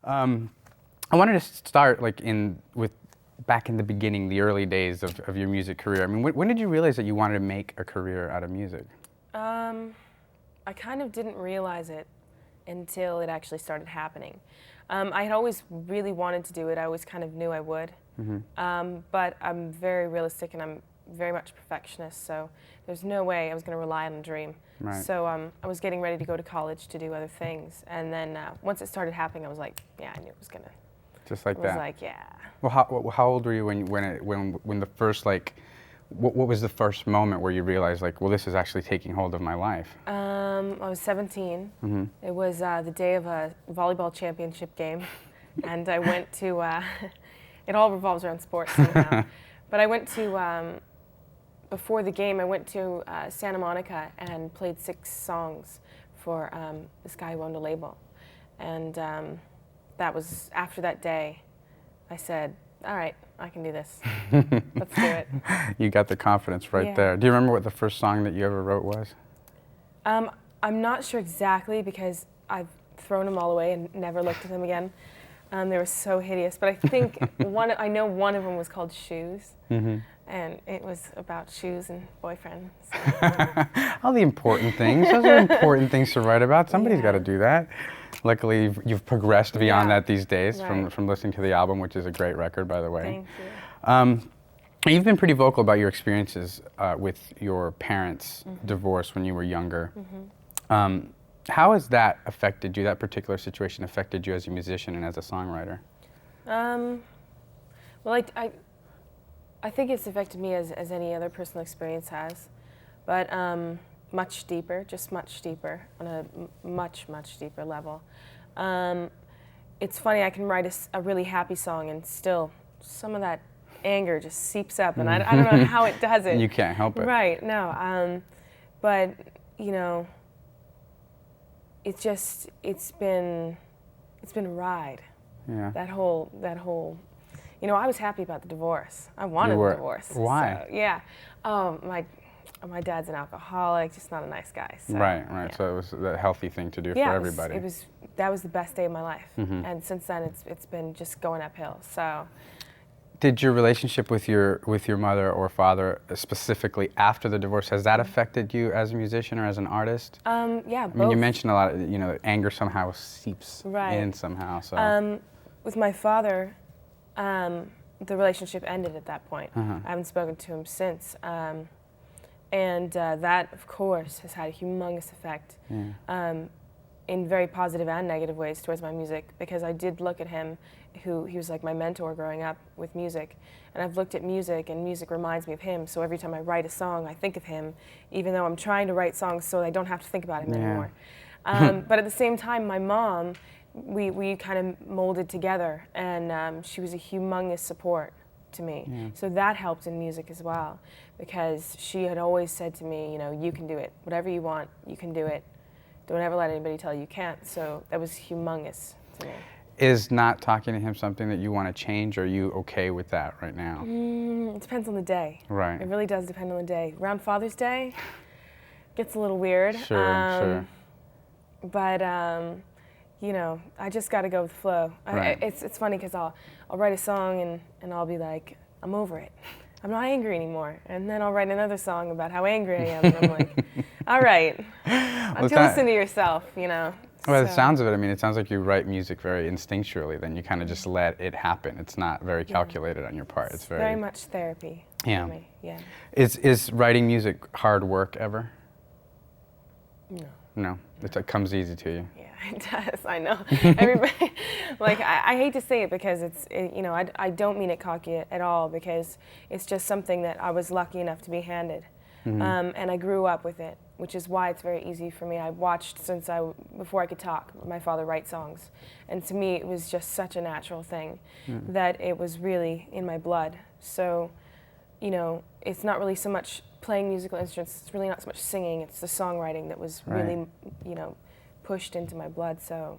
I wanted to start with back in the beginning, the early days of your music career. I mean, when did you realize that you wanted to make a career out of music? I kind of didn't realize it until it actually started happening. I had always really wanted to do it. I always kind of knew I would. But I'm very realistic and I'm very much a perfectionist, so there's no way I was going to rely on a dream. Right. So I was getting ready to go to college to do other things, and then once it started happening, I was like, yeah, I knew it was going to. Just like that. I was like, yeah. Well, how old were you when the first what was the first moment where you realized well, this is actually taking hold of my life? I was 17. It was the day of a volleyball championship game, and I went to. It all revolves around sports somehow, but I went to. Before the game, I went to Santa Monica and played 6 songs for this guy who owned a label, and that was after that day. I said, "All right, I can do this. Let's do it." You got the confidence right there. Do you remember what the first song that you ever wrote was? I'm not sure exactly because I've thrown them all away and never looked at them again. They were so hideous, but I think I know one of them was called Shoes. And it was about shoes and boyfriends. So. All the important things. Those are important things to write about. Somebody's got to do that. Luckily, you've progressed beyond that these days from listening to the album, which is a great record, by the way. Thank you. You've been pretty vocal about your experiences with your parents' divorce when you were younger. How has that affected you, that particular situation affected you as a musician and as a songwriter? Well, I think it's affected me as any other personal experience has, but much deeper, just much deeper, on a much deeper level. It's funny, I can write a really happy song and still some of that anger just seeps up, and I don't know how it does it. You can't help it. Right, no. But, you know, it's been a ride. Yeah. That whole. You know, I was happy about the divorce. I wanted a divorce. Why? So, yeah. My dad's an alcoholic, just not a nice guy. So, right. Yeah. So it was a healthy thing to do for everybody. That was the best day of my life. And since then, it's been just going uphill. So. Did your relationship with your mother or father, specifically after the divorce, has that affected you as a musician or as an artist? Yeah, both. I mean, you mentioned a lot of, anger somehow seeps in somehow. So. With my father, the relationship ended at that point. I haven't spoken to him since. And that, of course, has had a humongous effect in very positive and negative ways towards my music, because I did look at him, he was like my mentor growing up with music, and I've looked at music, and music reminds me of him, so every time I write a song, I think of him, even though I'm trying to write songs so I don't have to think about him anymore. But at the same time, my mom, we kind of molded together, and she was a humongous support to me. So that helped in music as well, because she had always said to me, you can do it. Whatever you want, you can do it. Don't ever let anybody tell you can't. So that was humongous to me. Is not talking to him something that you want to change, or are you okay with that right now? It depends on the day. Right. It really does depend on the day. Around Father's Day, gets a little weird. Sure. But I just got to go with the flow. Right. It's funny because I'll write a song and I'll be like, I'm over it. I'm not angry anymore. And then I'll write another song about how angry I am. And I'm like, all right, listen to yourself, Well, So. the sounds of it, it sounds like you write music very instinctually, then you kind of just let it happen. It's not very calculated on your part. It's very much therapy for me. Yeah. Is writing music hard work ever? No. No, it comes easy to you. Yeah, it does. I know. Everybody, I hate to say it because I don't mean it cocky at all, because it's just something that I was lucky enough to be handed, and I grew up with it, which is why it's very easy for me. I watched before I could talk, my father write songs, and to me it was just such a natural thing that it was really in my blood. So, it's not really so much playing musical instruments, it's really not so much singing, it's the songwriting that was really, pushed into my blood. So.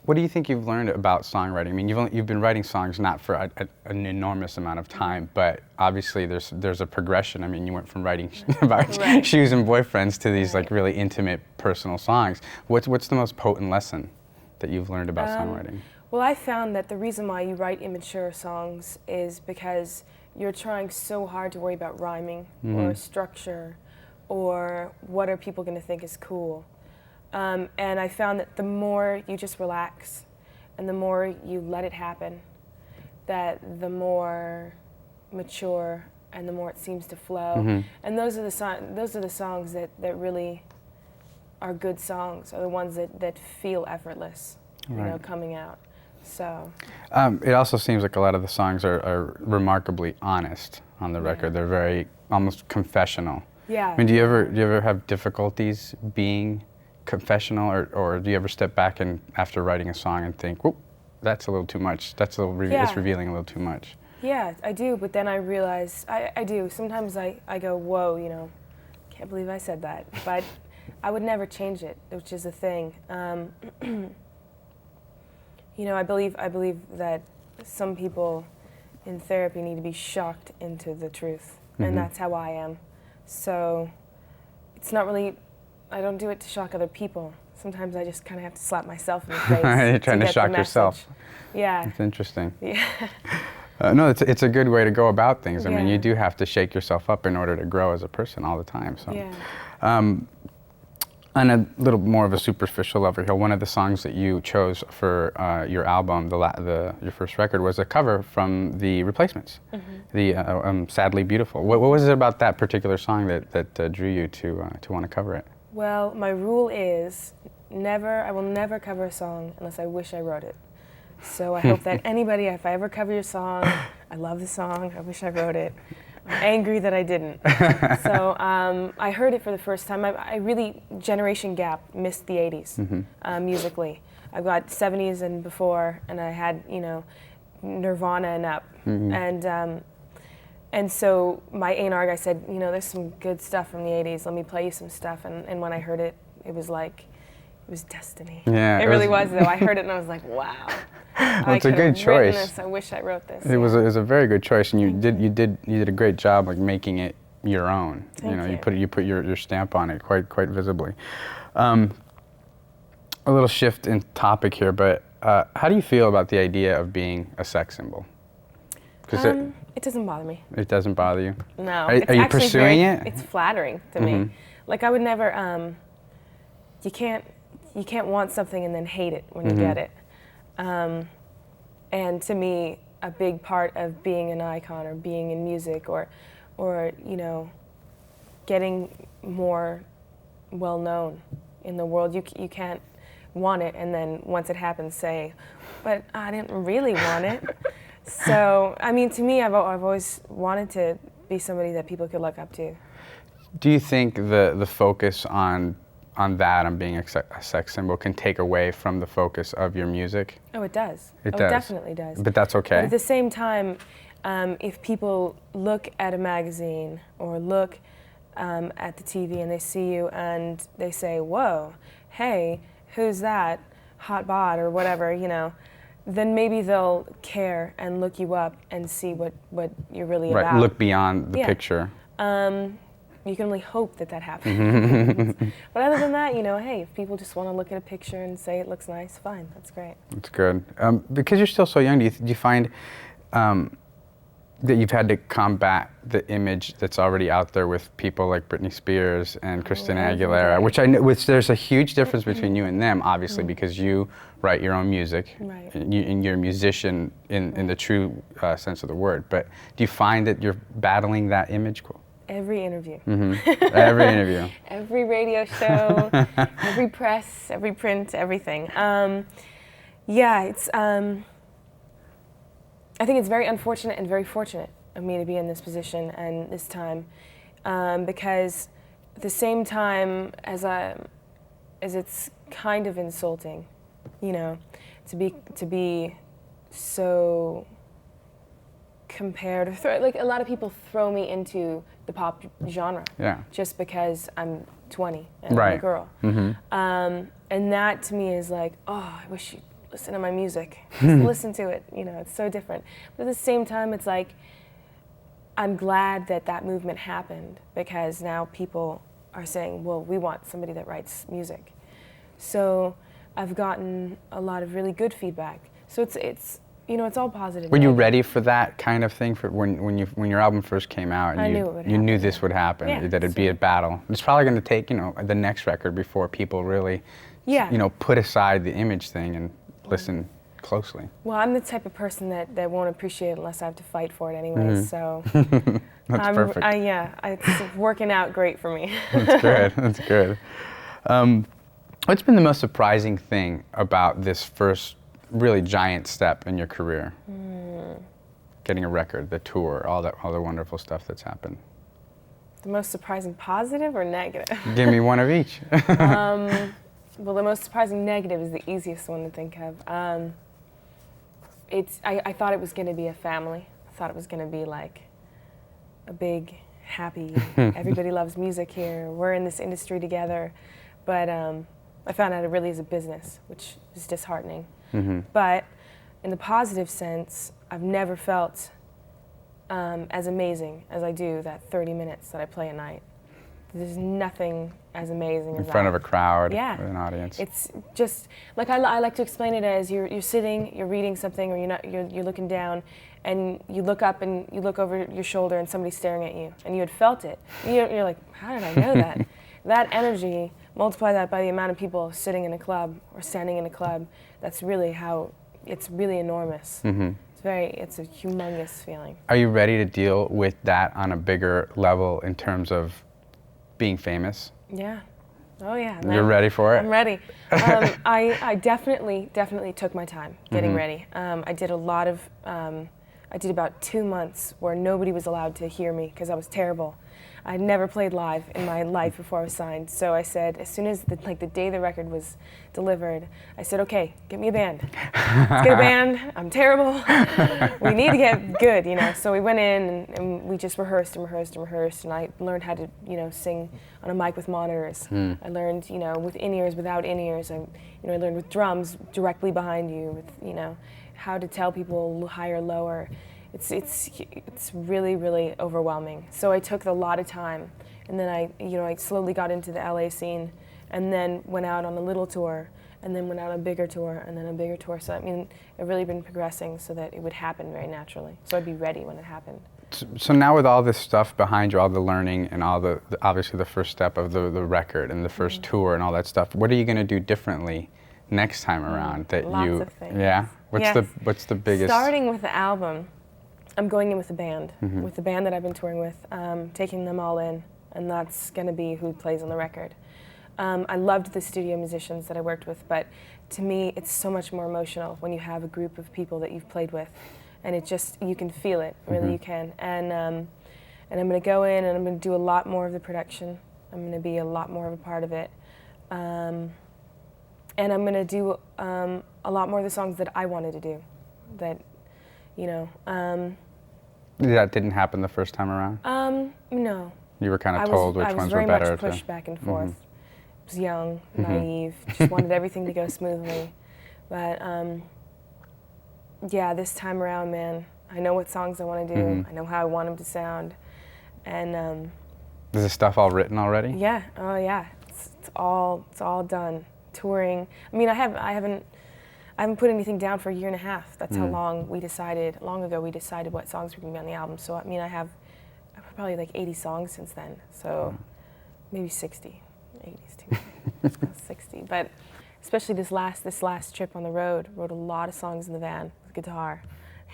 What do you think you've learned about songwriting? I mean, you've been writing songs not for an enormous amount of time, but obviously there's a progression. I mean, you went from writing about shoes and boyfriends to these really intimate, personal songs. What's the most potent lesson that you've learned about songwriting? Well, I found that the reason why you write immature songs is because you're trying so hard to worry about rhyming or structure or what are people going to think is cool. And I found that the more you just relax and the more you let it happen, that the more mature and the more it seems to flow. And those are the songs that really are good songs, are the ones that feel effortless, you know, coming out. So it also seems like a lot of the songs are remarkably honest on the record. They're very almost confessional. Yeah. I mean, do you ever have difficulties being confessional, or do you ever step back and after writing a song and think, whoop, that's a little too much. That's a little it's revealing a little too much. Yeah, I do, but then I realize, I do. Sometimes I go, whoa, you know, can't believe I said that. But I would never change it, which is the thing. You know, I believe that some people in therapy need to be shocked into the truth, and that's how I am. So it's not really, I don't do it to shock other people. Sometimes I just kind of have to slap myself in the face. You're trying to shock yourself. Yeah. That's interesting. Yeah. No, it's a good way to go about things. I mean, you do have to shake yourself up in order to grow as a person all the time. So. Yeah. On a little more of a superficial level here, one of the songs that you chose for your album, your first record, was a cover from The Replacements, the Sadly Beautiful. What was it about that particular song that drew you to want to cover it? Well, my rule is I will never cover a song unless I wish I wrote it. So I hope that anybody, if I ever cover your song, I love the song, I wish I wrote it. I'm angry that I didn't. So I heard it for the first time. I really, generation gap, missed the 80s musically. I've got 70s and before, and I had, you know, Nirvana and up. And so my A&R guy said, you know, there's some good stuff from the 80s. Let me play you some stuff. And when I heard it, it was like, it was destiny. Yeah, it really was, though. I heard it and I was like, wow. Well, it's a good choice. This. I wish I wrote this. It was a very good choice, and you did a great job like making it your own. Thank you. You put your stamp on it quite visibly. A little shift in topic here, but how do you feel about the idea of being a sex symbol? It doesn't bother me. It doesn't bother you? No. Are you pursuing it? It's flattering to me. Like I would never. You can't want something and then hate it when you get it. And to me, a big part of being an icon or being in music or you know, getting more well known in the world, you can't want it and then once it happens say, but I didn't really want it. So, I mean, to me, I've always wanted to be somebody that people could look up to. Do you think the focus on being a sex symbol can take away from the focus of your music? Oh, it does. It definitely does. But that's okay. But at the same time, if people look at a magazine or look at the TV and they see you and they say, whoa, hey, who's that? Hot bod or whatever, you know, then maybe they'll care and look you up and see what you're really about. Right, look beyond the picture. You can only hope that happens. But other than that, you know, hey, if people just want to look at a picture and say it looks nice, fine, that's great. That's good. Because you're still so young, do you find that you've had to combat the image that's already out there with people like Britney Spears and Christina Aguilera, which there's a huge difference between you and them, obviously, because you write your own music, and you're a musician in the true sense of the word. But do you find that you're battling that image? Every interview. Every interview. Every radio show, every press, every print, everything. Yeah, it's. I think it's very unfortunate and very fortunate of me to be in this position and this time, because at the same time as it's kind of insulting, you know, to be so compared or like a lot of people throw me into the pop genre just because I'm 20 and I'm a girl. And that to me is like, oh, I wish you'd listen to my music. Just listen to it, you know, it's so different. But at the same time, it's like, I'm glad that movement happened because now people are saying, well, we want somebody that writes music. So I've gotten a lot of really good feedback. So it's you know, it's all positive. Were you ready for that kind of thing for when your album first came out? And I knew it would you happen, knew this would happen, Yeah, that it'd be a battle. It's probably going to take, you know, the next record before people really, you know, put aside the image thing and listen closely. Well, I'm the type of person that won't appreciate it unless I have to fight for it anyway. So That's perfect. It's working out great for me. That's good. That's good. What's been the most surprising thing about this first really giant step in your career? Getting a record, the tour, all the wonderful stuff that's happened. The most surprising positive or negative? Give me one of each. Well, the most surprising negative is the easiest one to think of. I thought it was going to be a family. I thought it was going to be like a big, happy, everybody loves music here, we're in this industry together. But I found out it really is a business, which is disheartening. But in the positive sense, I've never felt as amazing as I do that 30 minutes that I play a night. There's nothing as amazing as that. In front of a crowd, yeah. with an audience. It's just, like I like to explain it as you're sitting, you're reading something, or you're looking down, and you look up and you look over your shoulder and somebody's staring at you, and you had felt it. You're like, how did I know that? That energy, multiply that by the amount of people sitting in a club or standing in a club, that's really how, it's really enormous. It's a humongous feeling. Are you ready to deal with that on a bigger level in terms of being famous? Yeah. Oh yeah. You're ready for it? I'm ready. I definitely took my time getting ready. I did about 2 months where nobody was allowed to hear me because I was terrible. I'd never played live in my life before I was signed. So I said, as soon as the day the record was delivered, I said, okay, get me a band. Let's get a band. I'm terrible. We need to get good, you know. So we went in and we just rehearsed, and I learned how to, you know, sing on a mic with monitors. I learned, you know, with in-ears, without in-ears. I learned with drums directly behind you, with, you know, how to tell people higher, lower. It's really, really overwhelming. So I took a lot of time, and then I slowly got into the LA scene, and then went out on a little tour, and then went out on a bigger tour, and then a bigger tour. So I mean, I've really been progressing so that it would happen very naturally. So I'd be ready when it happened. So now with all this stuff behind you, all the learning and all the obviously the first step of the record and the first tour and all that stuff, what are you going to do differently next time around? Lots of things. Yeah. What's the biggest? Starting with the album. I'm going in with the band, with the band that I've been touring with, taking them all in, and that's going to be who plays on the record. I loved the studio musicians that I worked with, but to me, it's so much more emotional when you have a group of people that you've played with, and it just, you can feel it, really you can. And I'm going to go in and I'm going to do a lot more of the production. I'm going to be a lot more of a part of it. And I'm going to do a lot more of the songs that I wanted to do, that, you know. That didn't happen the first time around? No. You were kind of told which ones were better? I was very much pushed back and forth. I was young, naive, just wanted everything to go smoothly. But yeah, this time around, man, I know what songs I want to do. I know how I want them to sound. And is this stuff all written already? Yeah. Oh yeah. It's all done. Touring. I mean, I haven't put anything down for a year and a half. That's how long ago we decided what songs were going to be on the album. So I mean, I've probably like 80 songs since then. So maybe 60. 80's too many. 60. But especially this last trip on the road, wrote a lot of songs in the van with guitar.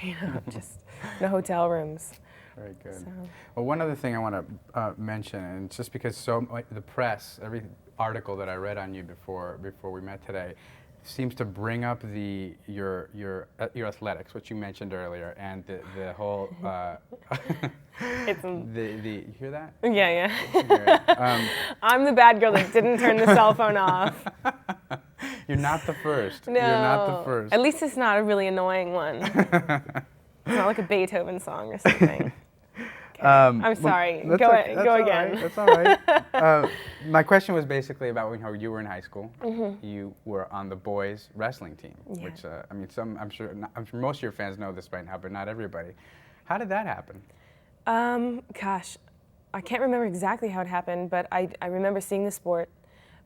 You know, just no hotel rooms. Very good. So. Well, one other thing I want to mention, and it's just because the press, every article that I read on you before we met today, seems to bring up your athletics, which you mentioned earlier, and the whole. You hear that? Yeah. I'm the bad girl that didn't turn the cell phone off. You're not the first. No. You're not the first. At least it's not a really annoying one. It's not like a Beethoven song or something. Okay. I'm sorry. Go again. Right. That's all right. My question was basically about when you were in high school. You were on the boys' wrestling team, which I mean, I'm sure most of your fans know this by now, but not everybody. How did that happen? Gosh, I can't remember exactly how it happened, but I remember seeing the sport.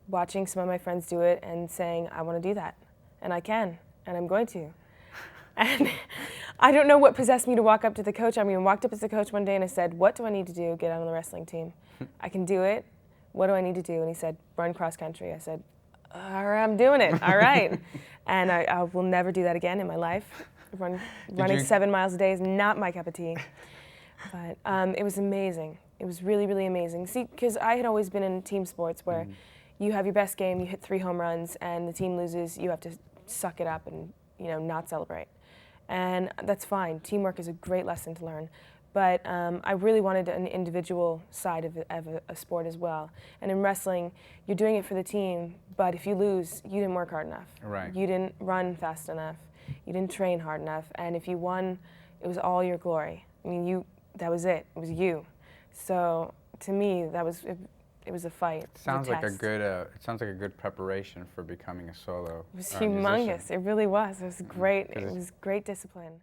watching some of my friends do it and saying, I want to do that, and I can, and I'm going to. And I don't know what possessed me to walk up to the coach. I walked up to the coach one day and I said, what do I need to do to get on the wrestling team? I can do it. What do I need to do? And he said, run cross country. I said, all right, I'm doing it. All right. And I will never do that again in my life. Running 7 miles a day is not my cup of tea. But it was amazing. It was really, really amazing. See, because I had always been in team sports where you have your best game, you hit 3 home runs, and the team loses, you have to suck it up and not celebrate. And that's fine. Teamwork is a great lesson to learn. But I really wanted an individual side of a sport as well. And in wrestling, you're doing it for the team, but if you lose, you didn't work hard enough. Right. You didn't run fast enough. You didn't train hard enough. And if you won, it was all your glory. That was it. It was you. So to me, it was a fight. It sounds like a good preparation for becoming a solo. It was humongous. Musician. It really was. It was great. It was great discipline.